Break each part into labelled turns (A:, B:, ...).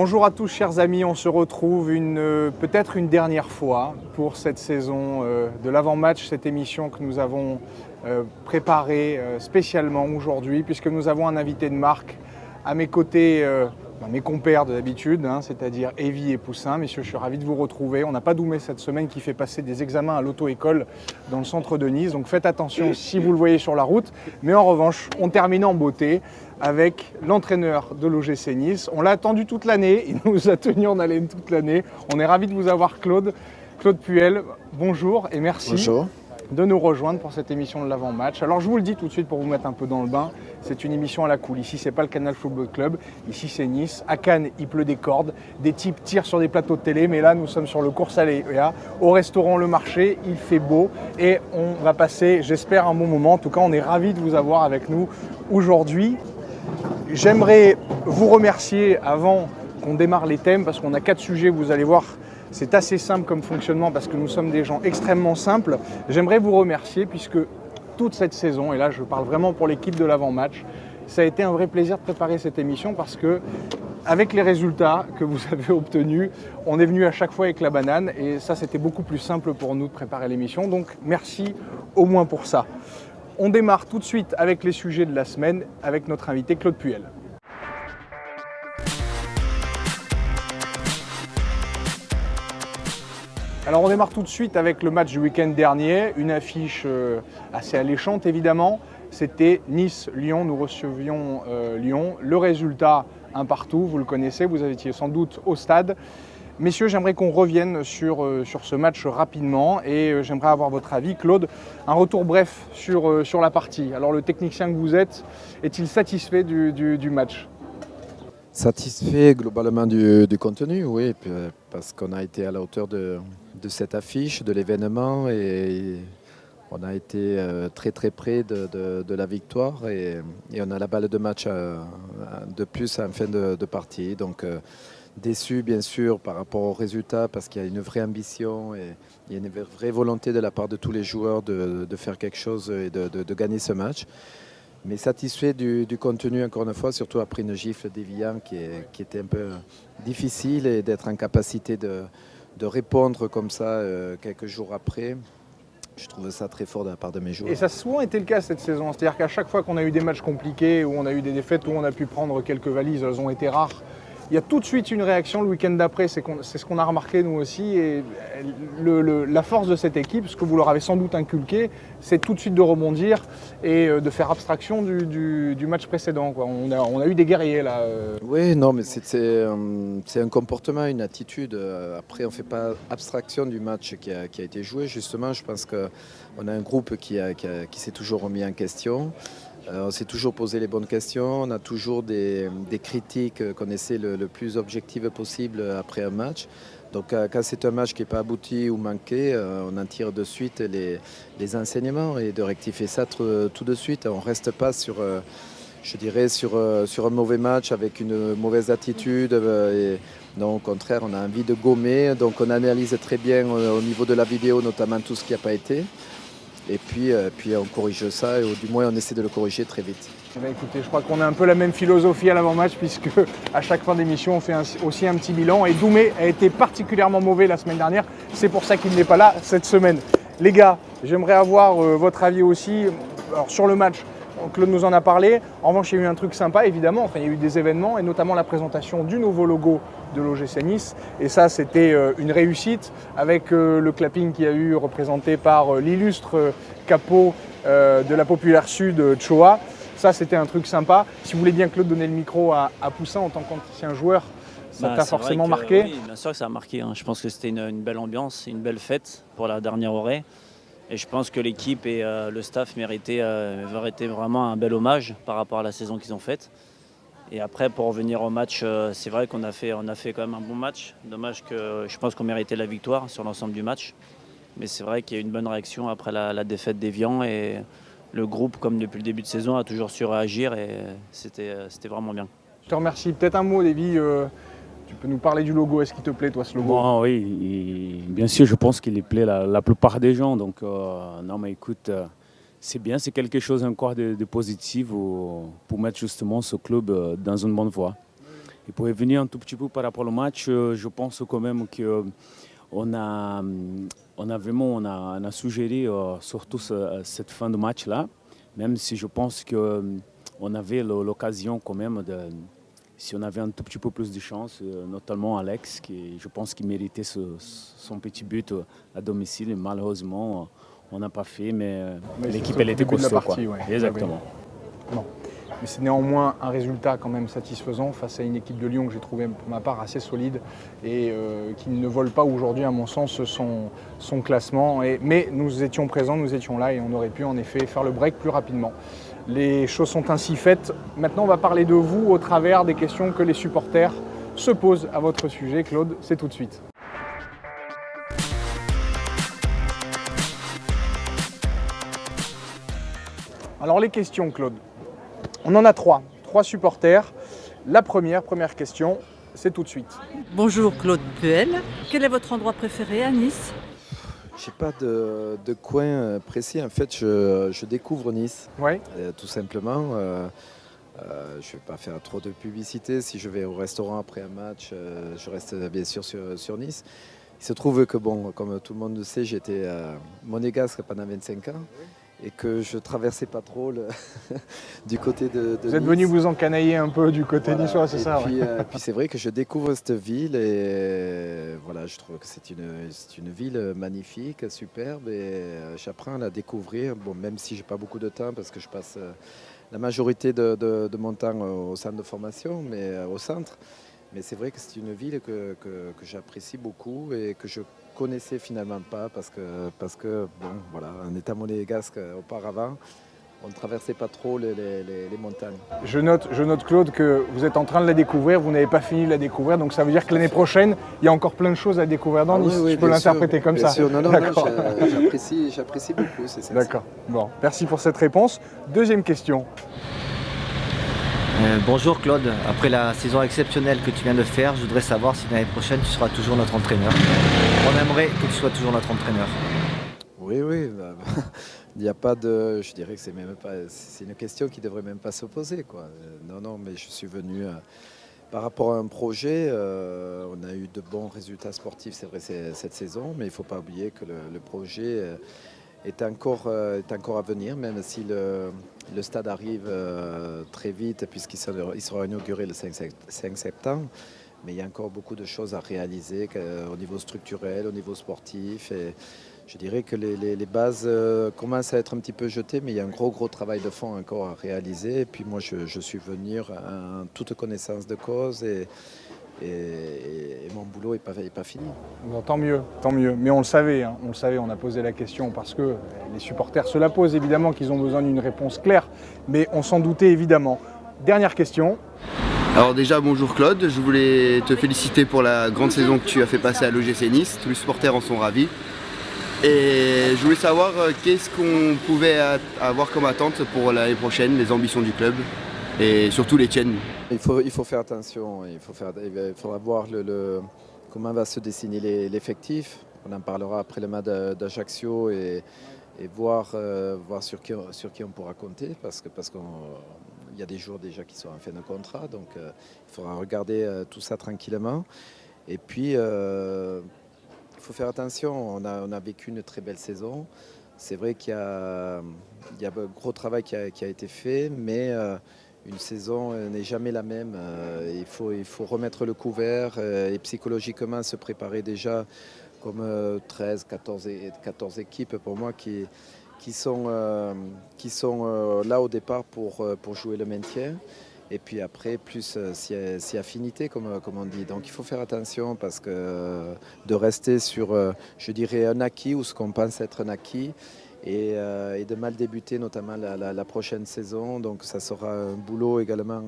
A: Bonjour à tous chers amis, on se retrouve peut-être une dernière fois pour cette saison de l'avant-match, cette émission que nous avons préparée spécialement aujourd'hui puisque nous avons un invité de marque à mes côtés, mes compères de d'habitude, c'est-à-dire Evie et Poussin. Messieurs, je suis ravi de vous retrouver. On n'a pas Doumé cette semaine qui fait passer des examens à l'auto-école dans le centre de Nice, donc faites attention si vous le voyez sur la route. Mais en revanche, on termine en beauté avec l'entraîneur de l'OGC Nice. On l'a attendu toute l'année, il nous a tenu en haleine toute l'année. On est ravis de vous avoir, Claude Puel. Bonjour et merci.
B: Bonjour.
A: De nous rejoindre pour cette émission de l'avant-match. Alors je vous le dis tout de suite pour vous mettre un peu dans le bain, c'est une émission à la cool. Ici c'est pas le Canal Football Club, ici c'est Nice. À Cannes il pleut des cordes, des types tirent sur des plateaux de télé, mais là nous sommes sur le cours Saléa, au restaurant Le Marché, il fait beau et on va passer, j'espère, un bon moment. En tout cas on est ravis de vous avoir avec nous aujourd'hui. J'aimerais vous remercier avant qu'on démarre les thèmes parce qu'on a 4 sujets, vous allez voir. C'est assez simple comme fonctionnement parce que nous sommes des gens extrêmement simples. J'aimerais vous remercier puisque toute cette saison, et là je parle vraiment pour l'équipe de l'avant-match, ça a été un vrai plaisir de préparer cette émission parce que avec les résultats que vous avez obtenus, on est venu à chaque fois avec la banane et ça c'était beaucoup plus simple pour nous de préparer l'émission. Donc merci au moins pour ça. On démarre tout de suite avec les sujets de la semaine avec notre invité Claude Puel. Alors on démarre tout de suite avec le match du week-end dernier, une affiche assez alléchante évidemment. C'était Nice-Lyon, nous recevions Lyon. Le résultat, un partout, vous le connaissez, vous étiez sans doute au stade. Messieurs, j'aimerais qu'on revienne sur ce match rapidement et j'aimerais avoir votre avis. Claude, un retour bref sur la partie. Alors le technicien que vous êtes, est-il satisfait du match ?
B: Satisfait globalement du contenu, oui, parce qu'on a été à la hauteur de cette affiche, de l'événement et on a été très très près de la victoire et on a la balle de match de plus en fin de partie. Donc déçu bien sûr par rapport au résultat parce qu'il y a une vraie ambition et il y a une vraie volonté de la part de tous les joueurs de faire quelque chose et de gagner ce match. Mais satisfait du contenu, encore une fois, surtout après une gifle d'Evian qui était un peu difficile et d'être en capacité de répondre comme ça quelques jours après. Je trouve ça très fort de la part de mes joueurs.
A: Et ça a souvent été le cas cette saison, c'est-à-dire qu'à chaque fois qu'on a eu des matchs compliqués, où on a eu des défaites, où on a pu prendre quelques valises, elles ont été rares. Il y a tout de suite une réaction le week-end d'après, c'est ce qu'on a remarqué nous aussi. Et la force de cette équipe, ce que vous leur avez sans doute inculqué, c'est tout de suite de rebondir et de faire abstraction du match précédent, quoi. On a eu des guerriers là.
B: Oui, non, mais c'est un comportement, une attitude. Après, on ne fait pas abstraction du match qui a été joué. Justement, je pense qu'on a un groupe qui s'est toujours remis en question. On s'est toujours posé les bonnes questions, on a toujours des critiques qu'on essaie le plus objectives possible après un match. Donc quand c'est un match qui n'est pas abouti ou manqué, on en tire de suite les enseignements et de rectifier ça tout de suite. On ne reste pas sur un mauvais match avec une mauvaise attitude. Non, au contraire, on a envie de gommer. Donc on analyse très bien au niveau de la vidéo, notamment tout ce qui n'a pas été. Et puis on corrige ça, et du moins on essaie de le corriger très vite.
A: Eh bien, écoutez, je crois qu'on a un peu la même philosophie à l'avant-match, puisque à chaque fin d'émission, on fait aussi un petit bilan. Et Doumé a été particulièrement mauvais la semaine dernière, c'est pour ça qu'il n'est pas là cette semaine. Les gars, j'aimerais avoir votre avis aussi sur le match. Claude nous en a parlé. En revanche, il y a eu un truc sympa, évidemment. Enfin, il y a eu des événements, et notamment la présentation du nouveau logo de l'OGC Nice. Et ça, c'était une réussite, avec le clapping qu'il y a eu représenté par l'illustre capot de la Populaire Sud, Choa. Ça, c'était un truc sympa. Si vous voulez bien, Claude, donner le micro à Poussin en tant qu'ancien joueur, ça t'a forcément marqué.
C: Oui, bien sûr que ça a marqué. Je pense que c'était une belle ambiance, une belle fête pour la dernière orée. Et je pense que l'équipe et le staff méritaient vraiment un bel hommage par rapport à la saison qu'ils ont faite. Et après, pour revenir au match, c'est vrai qu'on a fait quand même un bon match. Dommage que je pense qu'on méritait la victoire sur l'ensemble du match. Mais c'est vrai qu'il y a eu une bonne réaction après la défaite d'Evian. Et le groupe, comme depuis le début de saison, a toujours su réagir. Et c'était vraiment bien.
A: Je te remercie. Peut-être un mot, Lévi. Tu peux nous parler du logo, est-ce qu'il te plaît toi ce logo ?
D: Bon, oui, bien sûr, je pense qu'il plaît la plupart des gens. Donc, non, mais écoute, c'est bien, c'est quelque chose encore de positif pour mettre justement ce club dans une bonne voie. Et pour revenir un tout petit peu par rapport au match, je pense quand même qu'on a, on a suggéré surtout cette fin de match-là, même si je pense qu'on avait l'occasion quand même si on avait un tout petit peu plus de chance, notamment Alex, qui je pense qu'il méritait son petit but à domicile. Et malheureusement, on n'a pas fait, mais l'équipe, elle était costaud.
A: Partie, ouais.
D: Exactement.
A: Ouais. Bon. Mais c'est néanmoins un résultat quand même satisfaisant face à une équipe de Lyon que j'ai trouvé pour ma part assez solide et qui ne vole pas aujourd'hui à mon sens son classement. Mais nous étions présents, nous étions là et on aurait pu en effet faire le break plus rapidement. Les choses sont ainsi faites. Maintenant on va parler de vous au travers des questions que les supporters se posent à votre sujet. Claude, c'est tout de suite. Alors les questions, Claude. On en a trois supporters. La première question, c'est tout de suite.
E: Bonjour Claude Puel, quel est votre endroit préféré à Nice?
B: Je n'ai pas de coin précis, en fait je découvre Nice,
A: Ouais.
B: tout simplement. Je ne vais pas faire trop de publicité, si je vais au restaurant après un match, je reste bien sûr sur Nice. Il se trouve que, bon, comme tout le monde le sait, j'étais monégasque pendant 25 ans. Et que je traversais pas trop du côté de
A: Vous êtes
B: Nice.
A: venu vous encanailler un peu du côté niçois, c'est ça?
B: Puis, puis c'est vrai que je découvre cette ville et voilà, je trouve que c'est une ville magnifique, superbe et j'apprends à la découvrir. Bon, même si j'ai pas beaucoup de temps parce que je passe la majorité de mon temps au centre de formation, mais au centre. Mais c'est vrai que c'est une ville que j'apprécie beaucoup et que je connaissais finalement pas parce que bon, voilà, en étant monégasque auparavant, on ne traversait pas trop les montagnes.
A: Je note Claude que vous êtes en train de la découvrir, vous n'avez pas fini de la découvrir, donc ça veut dire que l'année prochaine, il y a encore plein de choses à découvrir dans Nice.
B: Oui,
A: je peux l'interpréter comme ça.
B: Sûr. Non,
A: D'accord.
B: J'apprécie beaucoup. C'est
A: D'accord. Bon, merci pour cette réponse. Deuxième question.
F: Bonjour Claude, après la saison exceptionnelle que tu viens de faire, je voudrais savoir si l'année prochaine tu seras toujours notre entraîneur. On aimerait que tu sois toujours notre entraîneur.
B: Oui, il n'y a pas de... Je dirais que c'est une question qui ne devrait même pas se poser, quoi. Non, mais je suis venu par rapport à un projet. On a eu de bons résultats sportifs, c'est vrai, cette saison, mais il ne faut pas oublier que le projet est encore à venir, même si le stade arrive très vite, puisqu'il sera inauguré le 5 septembre. Mais il y a encore beaucoup de choses à réaliser au niveau structurel, au niveau sportif. Et je dirais que les bases commencent à être un petit peu jetées, mais il y a un gros travail de fond encore à réaliser. Et puis moi, je suis venu en toute connaissance de cause et mon boulot n'est pas fini.
A: Bon, tant mieux. Mais on le savait, on a posé la question parce que les supporters se la posent évidemment qu'ils ont besoin d'une réponse claire, mais on s'en doutait évidemment. Dernière question.
G: Alors déjà bonjour Claude, je voulais te féliciter pour la grande saison que tu as fait passer à l'OGC Nice, tous les supporters en sont ravis. Et je voulais savoir qu'est-ce qu'on pouvait avoir comme attente pour l'année prochaine, les ambitions du club et surtout les tiennes.
B: Il faut faire attention, il faudra voir comment va se dessiner l'effectif. On en parlera après le match d'Ajaccio et voir sur qui on pourra compter parce qu'il y a des joueurs déjà qui sont en fin de contrat, donc il faudra regarder tout ça tranquillement. Et puis, il faut faire attention, on a vécu une très belle saison. C'est vrai qu'il y a un gros travail qui a été fait, mais une saison n'est jamais la même. Il faut remettre le couvert et psychologiquement se préparer déjà comme 13, 14 équipes pour moi qui sont là au départ pour jouer le maintien. Et puis après, plus si affinité, comme on dit. Donc il faut faire attention parce que de rester sur, je dirais, un acquis ou ce qu'on pense être un acquis et de mal débuter, notamment la prochaine saison. Donc ça sera un boulot également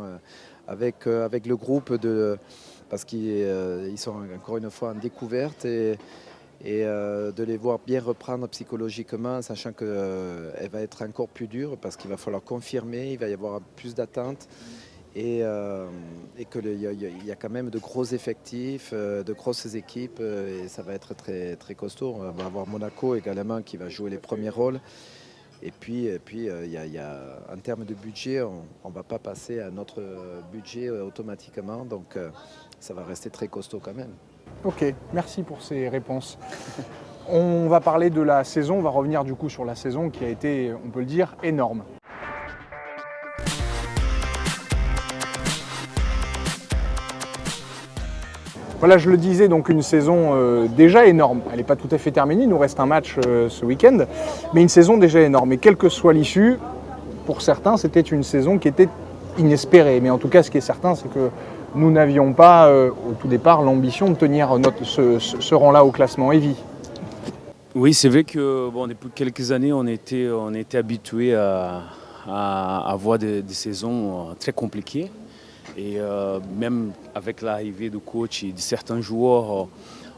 B: avec le groupe, parce qu'ils sont encore une fois en découverte et de les voir bien reprendre psychologiquement, sachant qu'elle va être encore plus dure parce qu'il va falloir confirmer, il va y avoir plus d'attentes. Et qu'il y a quand même de gros effectifs, de grosses équipes et ça va être très, très costaud. On va avoir Monaco également qui va jouer les premiers rôles. Et puis, en termes de budget, on ne va pas passer à notre budget automatiquement. Donc, ça va rester très costaud quand même.
A: Ok, merci pour ces réponses. On va parler de la saison, on va revenir du coup sur la saison qui a été, on peut le dire, énorme. Voilà, je le disais, donc une saison déjà énorme. Elle n'est pas tout à fait terminée, il nous reste un match ce week-end, mais une saison déjà énorme. Et quelle que soit l'issue, pour certains, c'était une saison qui était inespérée. Mais en tout cas, ce qui est certain, c'est que nous n'avions pas, au tout départ, l'ambition de tenir ce rang-là au classement Evie.
D: Oui, c'est vrai que depuis quelques années, on était habitué à avoir des saisons très compliquées. Et même avec l'arrivée du coach et de certains joueurs,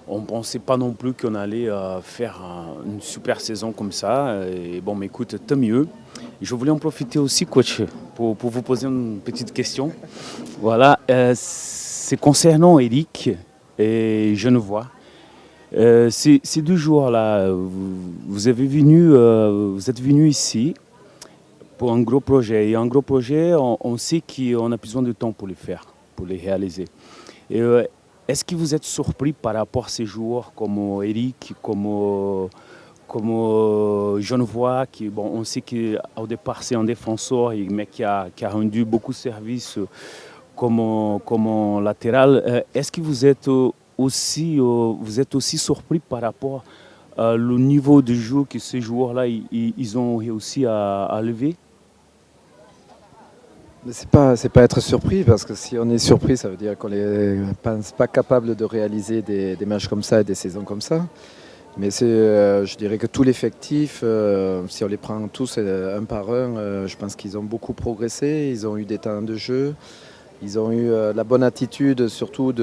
D: on ne pensait pas non plus qu'on allait faire une super saison comme ça. Et mais écoute, tant mieux. Je voulais en profiter aussi, coach, pour vous poser une petite question. Voilà, c'est concernant Eric et Genevois. Ces 2 jours-là, vous êtes venus ici pour un gros projet. Et un gros projet, on sait qu'on a besoin de temps pour le faire, pour les réaliser. Et, est-ce que vous êtes surpris par rapport à ces joueurs comme Eric, comme Genevois, qui, on sait qu'au départ c'est un défenseur, mais qui a rendu beaucoup de services comme latéral. Est-ce que vous êtes aussi surpris par rapport au niveau de jeu que ces joueurs-là ils ont réussi à lever?
B: C'est pas être surpris, parce que si on est surpris, ça veut dire qu'on n'est pas capable de réaliser des matchs comme ça et des saisons comme ça. Mais je dirais que tout l'effectif, si on les prend tous un par un, je pense qu'ils ont beaucoup progressé, ils ont eu des temps de jeu, ils ont eu la bonne attitude surtout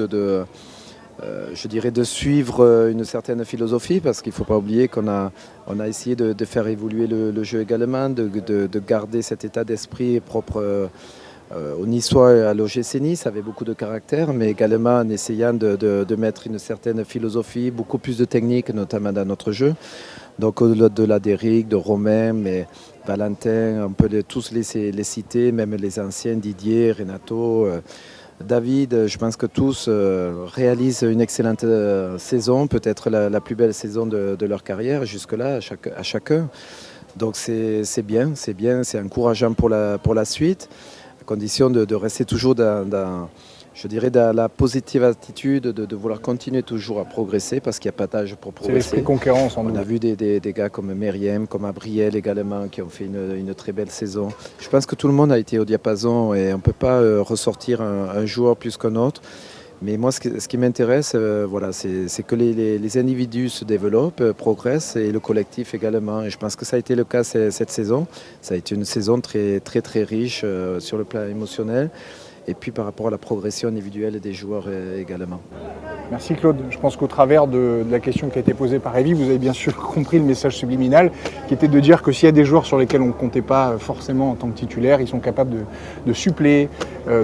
B: je dirais de suivre une certaine philosophie, parce qu'il ne faut pas oublier qu'on a essayé de faire évoluer le jeu également, de garder cet état d'esprit propre aux Niçois et à l'OGC Nice, avec beaucoup de caractère, mais également en essayant de mettre une certaine philosophie, beaucoup plus de technique, notamment dans notre jeu. Donc au-delà d'Éric, de Romain, mais Valentin, on peut tous les citer, même les anciens, Didier, Renato, David. Je pense que tous réalisent une excellente saison, peut-être la plus belle saison de leur carrière jusque-là, à chacun. Donc c'est bien, c'est encourageant pour la suite, à condition de rester toujours je dirais, dans la positive attitude, de vouloir continuer toujours à progresser, parce qu'il n'y a pas d'âge pour progresser.
A: C'est l'esprit conquérant, sans doute.
B: On a vu des gars comme Meriem, comme Abriel également, qui ont fait une très belle saison. Je pense que tout le monde a été au diapason, et on ne peut pas ressortir un joueur plus qu'un autre. Mais moi, ce qui m'intéresse, c'est que les individus se développent, progressent, et le collectif également. Et je pense que ça a été le cas cette saison. Ça a été une saison très, très, très riche sur le plan émotionnel, et puis par rapport à la progression individuelle des joueurs également.
A: Merci Claude. Je pense qu'au travers de la question qui a été posée par Evie, vous avez bien sûr compris le message subliminal, qui était de dire que s'il y a des joueurs sur lesquels on ne comptait pas forcément en tant que titulaire, ils sont capables de suppléer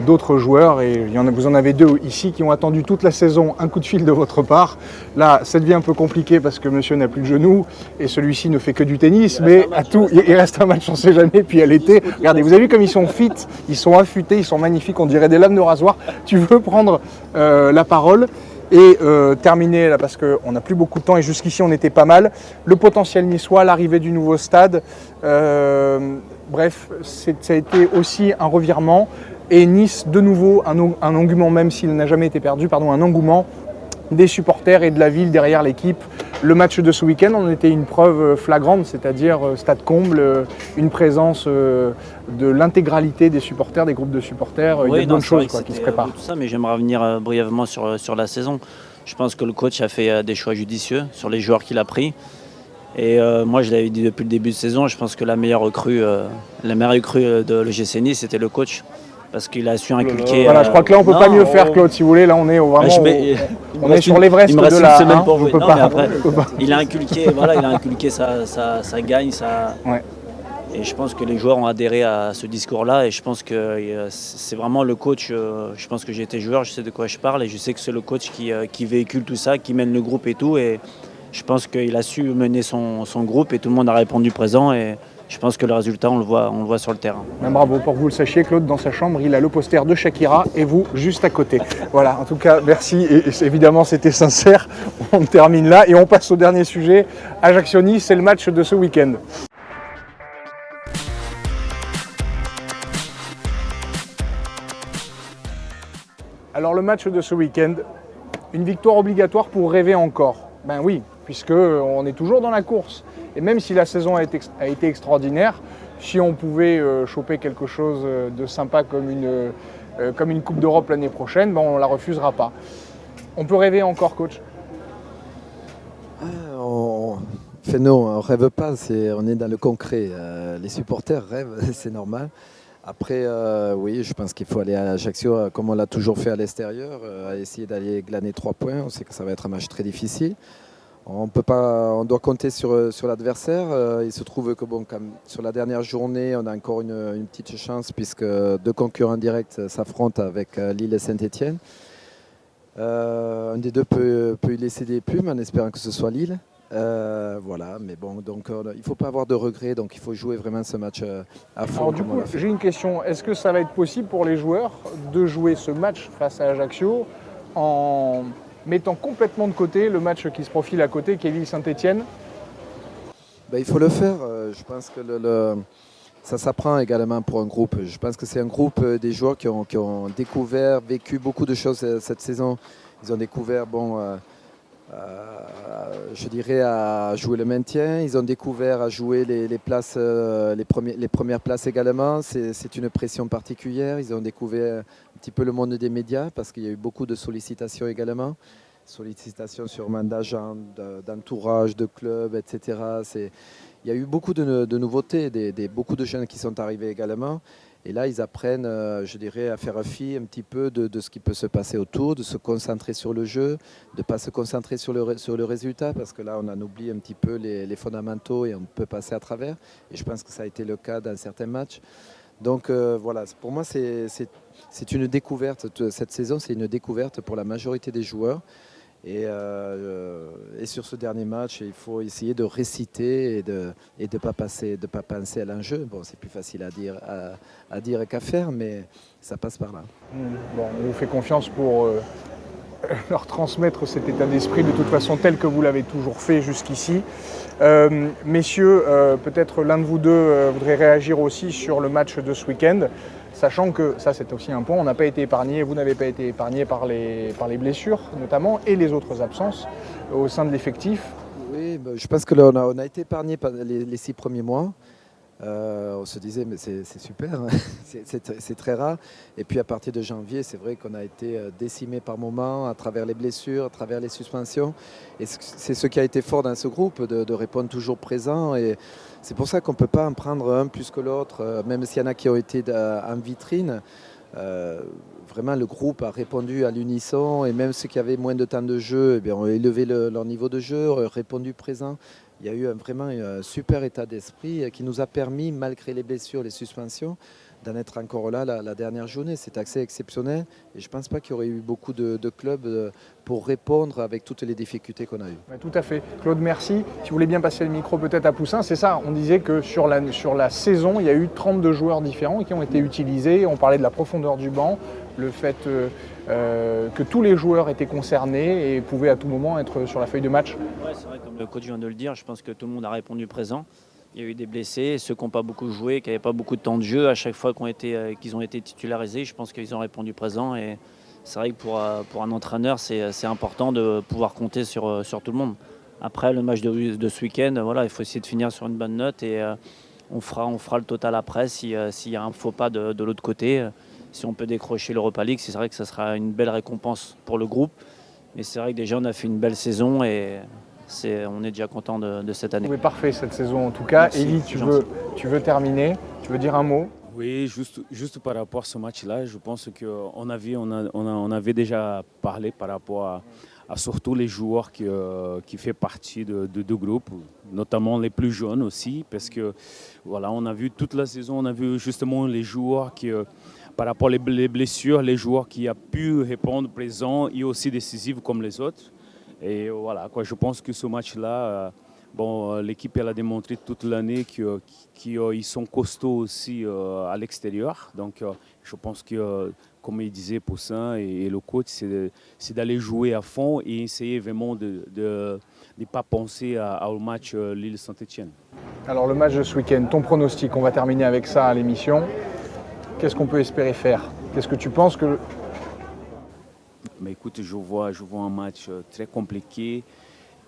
A: d'autres joueurs. Et vous en avez 2 ici qui ont attendu toute la saison un coup de fil de votre part. Là, ça devient un peu compliqué parce que monsieur n'a plus de genoux et celui-ci ne fait que du tennis, mais il reste un match, on ne sait jamais. Puis à l'été, regardez, vous avez vu comme ils sont fit, ils sont affûtés, ils sont magnifiques, on dirait des lames de rasoir. Tu veux prendre la parole et terminer là, parce qu'on n'a plus beaucoup de temps et jusqu'ici on était pas mal. Le potentiel niçois, l'arrivée du nouveau stade, bref, ça a été aussi un revirement. Et Nice, de nouveau, un engouement, même s'il n'a jamais été perdu, un engouement des supporters et de la ville derrière l'équipe. Le match de ce week-end en était une preuve flagrante, c'est-à-dire stade comble, une présence de l'intégralité des supporters, des groupes de supporters. Il y a de bonnes choses qui se préparent.
C: Tout ça, mais j'aimerais revenir brièvement sur la saison. Je pense que le coach a fait des choix judicieux sur les joueurs qu'il a pris. Et moi, je l'avais dit depuis le début de saison, je pense que la meilleure recrue de l'OGC Nice, c'était le coach. Parce qu'il a su inculquer.
A: Voilà, je crois que là on peut pas mieux faire, Claude, si vous voulez. Là on est vraiment, on est sur l'Everest de la.
C: Il a inculqué sa gagne,
A: Ouais.
C: Et je pense que les joueurs ont adhéré à ce discours-là. Et je pense que c'est vraiment le coach. Je pense que j'ai été joueur, je sais de quoi je parle, et je sais que c'est le coach qui véhicule tout ça, qui mène le groupe et tout. Et je pense qu'il a su mener son groupe, et tout le monde a répondu présent. Et je pense que le résultat, on le voit sur le terrain.
A: Ben, bravo, pour que vous le sachiez, Claude, dans sa chambre, il a le poster de Shakira et vous juste à côté. Voilà, en tout cas, merci. Et évidemment, c'était sincère. On termine là et on passe au dernier sujet. Ajaccio-Nice, c'est le match de ce week-end. Alors le match de ce week-end, une victoire obligatoire pour rêver encore. Ben oui, puisqu'on est toujours dans la course. Et même si la saison a été extraordinaire, si on pouvait choper quelque chose de sympa comme une Coupe d'Europe l'année prochaine, ben on ne la refusera pas. On peut rêver encore, coach?
B: Non, on ne rêve pas, on est dans le concret. Les supporters rêvent, c'est normal. Après, oui, je pense qu'il faut aller à Ajaccio, comme on l'a toujours fait à l'extérieur, à essayer d'aller glaner 3 points. On sait que ça va être un match très difficile. On doit compter sur l'adversaire. Il se trouve que sur la dernière journée, on a encore une petite chance puisque 2 concurrents directs s'affrontent avec Lille et Saint-Etienne. Un des deux peut y laisser des plumes en espérant que ce soit Lille. Voilà, mais bon, donc il ne faut pas avoir de regrets, donc il faut jouer vraiment ce match à fond.
A: Alors du coup, j'ai une question. Est-ce que ça va être possible pour les joueurs de jouer ce match face à Ajaccio en mettant complètement de côté le match qui se profile à côté, qui est Lille-Saint-Etienne?
B: Il faut le faire. Je pense que ça s'apprend également pour un groupe. Je pense que c'est un groupe des joueurs qui ont découvert, vécu beaucoup de choses cette saison. Ils ont découvert, je dirais, à jouer le maintien. Ils ont découvert à jouer les places, les premières places également. C'est une pression particulière. Ils ont découvert un petit peu le monde des médias parce qu'il y a eu beaucoup de sollicitations également. Sollicitations sûrement d'agents, d'entourage, de clubs, etc. Il y a eu beaucoup de nouveautés, beaucoup de jeunes qui sont arrivés également. Et là, ils apprennent, je dirais, à faire fi un petit peu de ce qui peut se passer autour, de se concentrer sur le jeu, de ne pas se concentrer sur le résultat, parce que là, on en oublie un petit peu les fondamentaux et on peut passer à travers. Et je pense que ça a été le cas dans certains matchs. Donc voilà, pour moi, c'est une découverte. Cette saison, c'est une découverte pour la majorité des joueurs. Et sur ce dernier match, il faut essayer de réciter et de ne pas penser à l'enjeu. Bon, c'est plus facile à dire qu'à faire, mais ça passe par là.
A: Bon, on vous fait confiance pour leur transmettre cet état d'esprit de toute façon tel que vous l'avez toujours fait jusqu'ici. Messieurs, peut-être l'un de vous deux voudrait réagir aussi sur le match de ce week-end, sachant que, ça c'est aussi un point, on n'a pas été épargné, vous n'avez pas été épargné par les blessures notamment et les autres absences au sein de l'effectif.
B: Oui, je pense que là, on a été épargné par les 6 premiers mois. On se disait, mais c'est super, hein. C'est très rare. Et puis à partir de janvier, c'est vrai qu'on a été décimé par moments à travers les blessures, à travers les suspensions. Et c'est ce qui a été fort dans ce groupe, de répondre toujours présent. Et c'est pour ça qu'on ne peut pas en prendre un plus que l'autre, même s'il y en a qui ont été en vitrine. Vraiment, le groupe a répondu à l'unisson. Et même ceux qui avaient moins de temps de jeu, ont élevé leur niveau de jeu, répondu présent. Il y a eu vraiment un super état d'esprit qui nous a permis, malgré les blessures, les suspensions, d'en être encore là la dernière journée. C'est assez exceptionnel et je ne pense pas qu'il y aurait eu beaucoup de clubs pour répondre avec toutes les difficultés qu'on a eues.
A: Ouais, tout à fait. Claude, merci. Si vous voulez bien passer le micro peut-être à Poussin, c'est ça, on disait que sur la saison, il y a eu 32 joueurs différents qui ont été utilisés. On parlait de la profondeur du banc, le fait que tous les joueurs étaient concernés et pouvaient à tout moment être sur la feuille de match.
C: Ouais, c'est vrai, comme le coach vient de le dire, je pense que tout le monde a répondu présent. Il y a eu des blessés, ceux qui n'ont pas beaucoup joué, qui n'avaient pas beaucoup de temps de jeu, à chaque fois qu'ils ont été titularisés, je pense qu'ils ont répondu présent. Et c'est vrai que pour un entraîneur, c'est important de pouvoir compter sur tout le monde. Après le match de ce week-end, voilà, il faut essayer de finir sur une bonne note et on fera le total après s'il y a un faux pas de l'autre côté. Si on peut décrocher l'Europa League, c'est vrai que ça sera une belle récompense pour le groupe. Mais c'est vrai que déjà on a fait une belle saison et on est déjà content de cette année.
A: Oui, parfait cette saison en tout cas.
C: Merci,
A: Élie, tu veux terminer? Tu veux dire un mot?
D: Oui, juste par rapport à ce match-là, je pense qu'on avait déjà parlé par rapport à surtout les joueurs qui font partie de groupe, notamment les plus jeunes aussi, parce que voilà, on a vu toute la saison, on a vu justement les joueurs qui, par rapport aux blessures, les joueurs qui ont pu répondre présents et aussi décisifs comme les autres. Et voilà, je pense que ce match-là, Bon, l'équipe elle a démontré toute l'année qu'ils sont costauds aussi à l'extérieur. Donc je pense que, comme il disait Poussin et le coach, c'est d'aller jouer à fond et essayer vraiment de ne pas penser au match Lille-Saint-Etienne.
A: Alors le match de ce week-end, ton pronostic, on va terminer avec ça à l'émission. Qu'est-ce qu'on peut espérer faire? Qu'est-ce que tu penses que...
D: Mais écoute, je vois un match très compliqué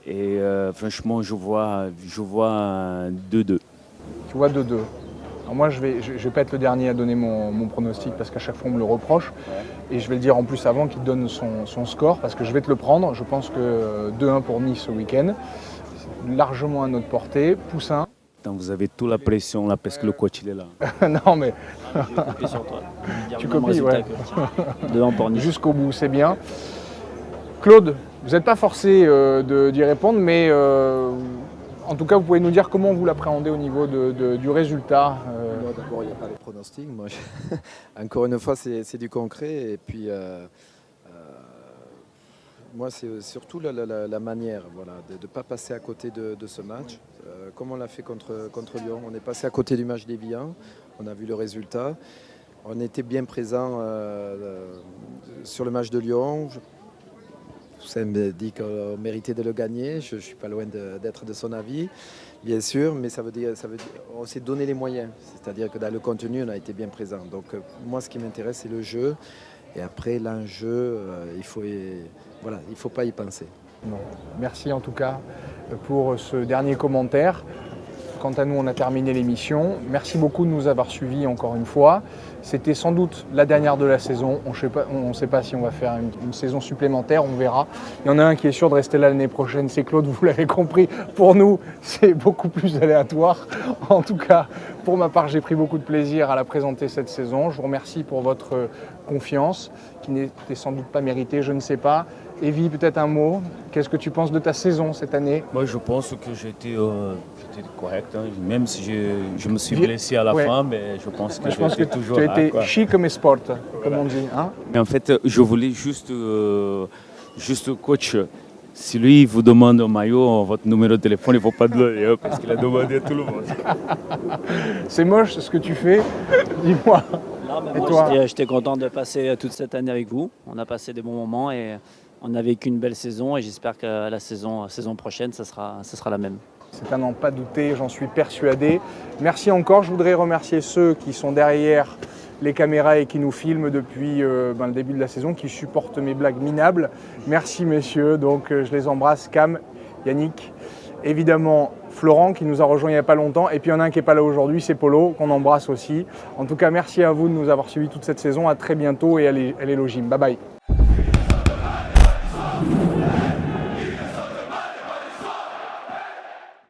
D: et franchement, je vois 2-2.
A: Tu vois 2-2. Alors moi, je vais pas être le dernier à donner mon pronostic parce qu'à chaque fois, on me le reproche. Et je vais le dire en plus avant qu'il donne son score parce que je vais te le prendre. Je pense que 2-1 pour Nice ce week-end. C'est largement à notre portée. Poussin.
D: Vous avez toute la pression là parce que le coach il est là.
A: Non mais...
C: Je vais copier sur toi.
A: Tu copies, ouais.
C: 2-1 pour Nice.
A: Jusqu'au bout, c'est bien. Claude, vous n'êtes pas forcé d'y répondre, mais en tout cas, vous pouvez nous dire comment vous l'appréhendez au niveau du résultat.
B: Moi, d'abord, il n'y a pas de pronostic. Moi, encore une fois, c'est du concret. Et puis, moi, c'est surtout la manière de ne pas passer à côté de ce match. Comme on l'a fait contre Lyon, on est passé à côté du match d'Évian. On a vu le résultat. On était bien présent sur le match de Lyon. Toussaint me dit qu'on méritait de le gagner. Je ne suis pas loin d'être de son avis, bien sûr, mais ça veut dire on s'est donné les moyens. C'est-à-dire que dans le contenu, on a été bien présent. Donc moi, ce qui m'intéresse, c'est le jeu. Et après, l'enjeu, il ne faut pas y penser.
A: Bon. Merci en tout cas pour ce dernier commentaire. Quant à nous, on a terminé l'émission. Merci beaucoup de nous avoir suivis encore une fois. C'était sans doute la dernière de la saison. On ne sait pas si on va faire une saison supplémentaire, on verra. Il y en a un qui est sûr de rester là l'année prochaine, c'est Claude, vous l'avez compris. Pour nous, c'est beaucoup plus aléatoire. En tout cas, pour ma part, j'ai pris beaucoup de plaisir à la présenter cette saison. Je vous remercie pour votre confiance, qui n'était sans doute pas méritée, je ne sais pas. Evie, peut-être un mot. Qu'est-ce que tu penses de ta saison cette année?
D: Moi, je pense que j'étais correct, hein. Même si je me suis blessé à la fin, mais je pense que j'étais toujours là.
A: Tu as été chic comme sport, comme on dit. Hein?
D: Mais en fait, je voulais juste coach, si lui vous demande un maillot, votre numéro de téléphone, il ne faut pas de le parce qu'il a demandé à tout le monde.
A: C'est moche ce que tu fais, dis-moi.
C: Non, mais moi, j'étais content de passer toute cette année avec vous. On a passé des bons moments et on a vécu une belle saison et j'espère que la saison prochaine, ça sera la même.
A: C'est à n'en pas douter, j'en suis persuadé. Merci encore, je voudrais remercier ceux qui sont derrière les caméras et qui nous filment depuis le début de la saison, qui supportent mes blagues minables. Merci messieurs, donc je les embrasse, Cam, Yannick, évidemment Florent qui nous a rejoint il n'y a pas longtemps, et puis il y en a un qui n'est pas là aujourd'hui, c'est Polo, qu'on embrasse aussi. En tout cas, merci à vous de nous avoir suivis toute cette saison, à très bientôt et allez Logim, bye bye.